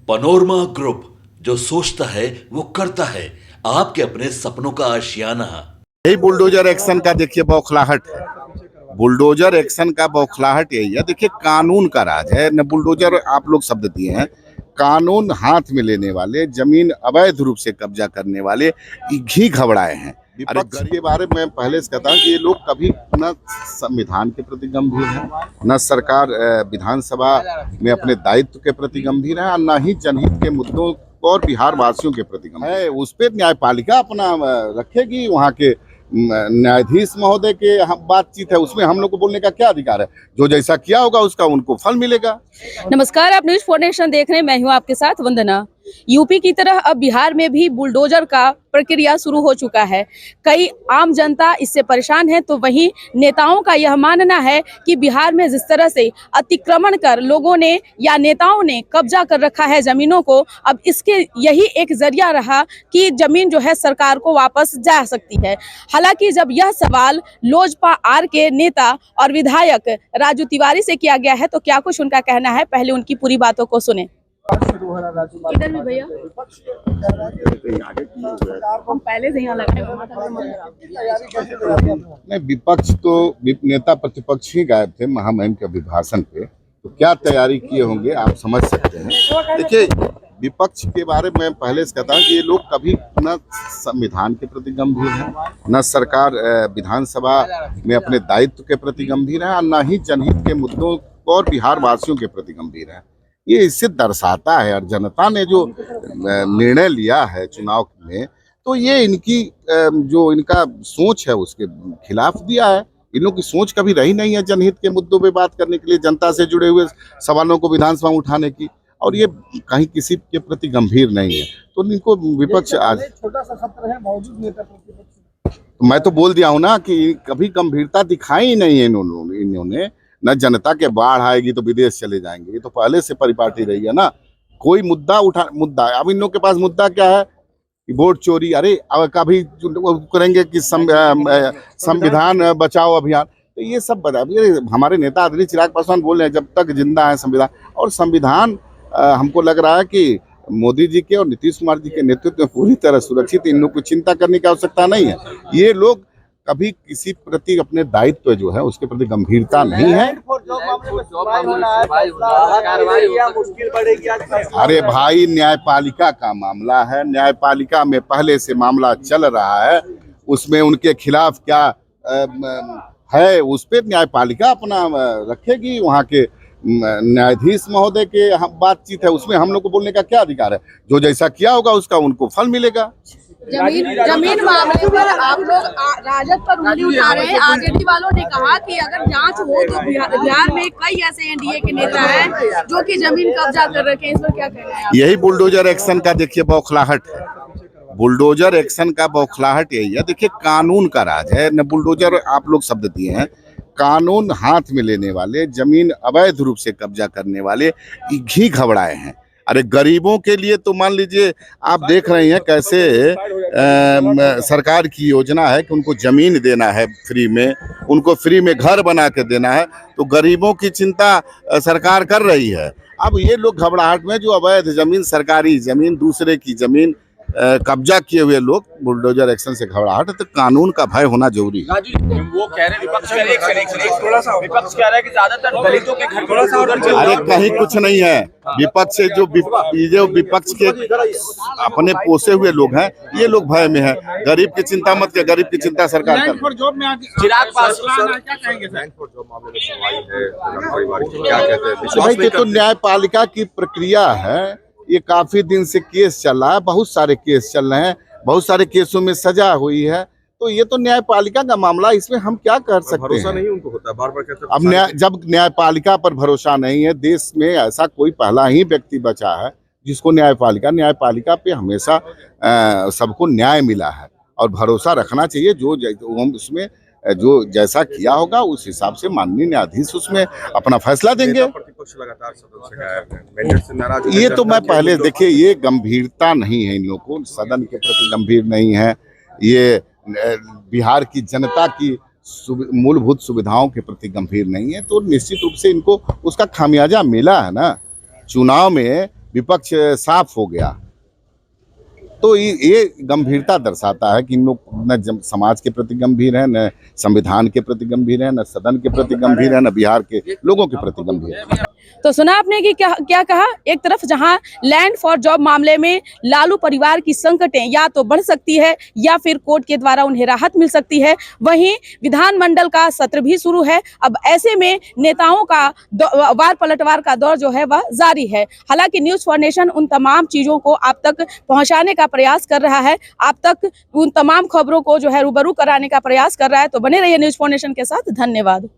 Panorama group, जो सोचता है वो करता है। आपके अपने सपनों का आशियाना। यही बुलडोजर एक्शन का देखिए बौखलाहट है। बुलडोजर एक्शन का बौखलाहट यही है। देखिए, कानून का राज है न। बुलडोजर आप लोग शब्द दिए हैं। कानून हाथ में लेने वाले, जमीन अवैध रूप से कब्जा करने वाले घी घबराए हैं। विपक्ष के बारे में पहले से कहता हूं कि ये लोग कभी न संविधान के प्रति गंभीर हैं, न सरकार विधानसभा में अपने दायित्व के प्रति गंभीर है, और न ही जनहित के मुद्दों और बिहार वासियों के प्रति गंभीर है। उस पर न्यायपालिका अपना रखेगी। वहाँ के न्यायाधीश महोदय के बातचीत है, उसमें हम लोग को बोलने का क्या अधिकार है? जो जैसा किया होगा उसका उनको फल मिलेगा। नमस्कार, आप न्यूज 4 नेशन देख रहे हैं। मैं हूं आपके साथ वंदना। यूपी की तरह अब बिहार में भी बुलडोजर का प्रक्रिया शुरू हो चुका है। कई आम जनता इससे परेशान है, तो वहीं नेताओं का यह मानना है कि बिहार में जिस तरह से अतिक्रमण कर लोगों ने या नेताओं ने कब्जा कर रखा है जमीनों को, अब इसके यही एक जरिया रहा कि जमीन जो है सरकार को वापस जा सकती है। हालांकि जब यह सवाल लोजपा आर के नेता और विधायक राजू तिवारी से किया गया है, तो क्या कुछ उनका कहना है, पहले उनकी पूरी बातों को सुने। इधर भी भैया, हम पहले से यहाँ लगाए। नहीं, विपक्ष तो नेता प्रतिपक्ष ही गायब थे महामहिम के अभिभाषण पे, तो क्या तैयारी किए होंगे आप समझ सकते हैं। देखिए, विपक्ष के बारे में पहले से कहता हूं कि ये लोग कभी न संविधान के प्रति गंभीर हैं, न सरकार विधानसभा में अपने दायित्व के प्रति गंभीर है, और न ही जनहित के मुद्दों और बिहार वासियों के प्रति गंभीर है। ये इससे दर्शाता है, और जनता ने जो निर्णय लिया है चुनाव में, तो ये इनकी जो इनका सोच है उसके खिलाफ दिया है। इन लोगों की सोच कभी रही नहीं है जनहित के मुद्दों पे बात करने के लिए, जनता से जुड़े हुए सवालों को विधानसभा में उठाने की, और ये कहीं किसी के प्रति गंभीर नहीं है। तो इनको विपक्ष आज छोटा सा सत्र है, मौजूद नेता प्रतिपक्ष, तो मैं तो बोल दिया हूँ ना कि कभी गंभीरता दिखाई ही नहीं है इन्होंने। न जनता के बाढ़ आएगी तो विदेश चले जाएंगे, ये तो पहले से परिपाटी रही है ना। कोई मुद्दा अब इन लोग के पास मुद्दा क्या है? वोट चोरी। अरे अब कभी करेंगे कि संविधान बचाओ अभियान, तो ये सब हमारे नेता आदरणीय चिराग पासवान बोल रहे हैं जब तक जिंदा है संविधान। और संविधान हमको लग रहा है कि मोदी जी के और नीतीश कुमार जी के नेतृत्व में पूरी तरह सुरक्षित। इन लोग को चिंता करने की आवश्यकता नहीं है। ये लोग कभी किसी प्रति अपने दायित्व जो है उसके प्रति गंभीरता नहीं है। अरे भाई, न्यायपालिका का मामला है, न्यायपालिका में पहले से मामला चल रहा है, उसमें उनके खिलाफ क्या है उस पर न्यायपालिका अपना रखेगी। वहाँ के न्यायाधीश महोदय के बातचीत है, उसमें हम लोग को बोलने का क्या अधिकार है? जो जैसा किया होगा उसका उनको फल मिलेगा। जमीन मामले पर आप लोग राजद पर उंगली उठा रहे हैं। आरजेडी वालों ने कहा कि अगर जांच हो तो बिहार में कई ऐसे एनडीए के नेता हैं जो कि जमीन कब्जा कर रखे हैं। इस पर क्या कहना है? यही बुलडोजर एक्शन का देखिए बौखलाहट है। बुलडोजर एक्शन का बौखलाहट यही है। देखिए, कानून का राज है न। बुलडोजर आप लोग शब्द दिए हैं। कानून हाथ में लेने वाले, जमीन अवैध रूप से कब्जा करने वाले घी घबराए हैं। अरे गरीबों के लिए तो मान लीजिए, आप देख रहे हैं कैसे सरकार की योजना है कि उनको जमीन देना है फ्री में, उनको फ्री में घर बना के देना है। तो गरीबों की चिंता सरकार कर रही है। अब ये लोग घबराहट में जो अवैध जमीन, सरकारी जमीन, दूसरे की जमीन कब्जा किए हुए लोग बुलडोजर एक्शन से घबराहट है। तो कानून का भय होना जरूरी है। वो कह रहे विपक्ष कह रहा है कि ज्यादातर दलितों के घर थोड़ा सा उधर। अरे कहीं कुछ नहीं है। विपक्ष से जो विपक्ष के अपने पोसे हुए लोग हैं, ये लोग भय में है। गरीब की चिंता मत कर, गरीब की चिंता सरकार कर। चिराग पासवान भाई, ये तो न्यायपालिका की प्रक्रिया है। ये काफी दिन से केस चल रहा है, बहुत सारे केस चल रहे हैं, बहुत सारे केसों में सजा हुई है। तो ये तो न्यायपालिका का मामला, इसमें हम क्या कर सकते हैं? भरोसा नहीं उनको होता, बार बार कहते हैं। अब जब न्यायपालिका पर भरोसा नहीं है, देश में ऐसा कोई पहला ही व्यक्ति बचा है जिसको न्यायपालिका पे हमेशा सबको न्याय मिला है, और भरोसा रखना चाहिए। जो हम उसमें जो जैसा किया होगा उस हिसाब से माननीय न्यायाधीश उसमें अपना फैसला देंगे। प्रतिपक्ष लगातार सदन से गायब है, मैंडेट से नाराज। ये तो मैं पहले देखिए, ये गंभीरता नहीं है इन लोगों को, सदन के प्रति गंभीर नहीं है। ये बिहार की जनता की मूलभूत सुविधाओं के प्रति गंभीर नहीं है। तो निश्चित रूप से इनको उसका खामियाजा मिला है ना। चुनाव में विपक्ष साफ हो गया, तो ये गंभीरता दर्शाता है कि इन लोग न समाज के प्रति गंभीर है, न संविधान के प्रति गंभीर है, न सदन के प्रति गंभीर है, न बिहार के लोगों के प्रति गंभीर है। तो सुना आपने कि क्या कहा। एक तरफ जहां लैंड फॉर जॉब मामले में लालू परिवार की संकटें या तो बढ़ सकती है या फिर कोर्ट के द्वारा उन्हें राहत मिल सकती है, वहीं विधानमंडल का सत्र भी शुरू है। अब ऐसे में नेताओं का वार पलटवार का दौर जो है वह जारी है। हालांकि न्यूज़ फॉर नेशन उन तमाम चीजों को आप तक पहुंचाने का प्रयास कर रहा है, आप तक उन तमाम खबरों को जो है रूबरू कराने का प्रयास कर रहा है। तो बने रहिए न्यूज़ फॉर नेशन के साथ। धन्यवाद।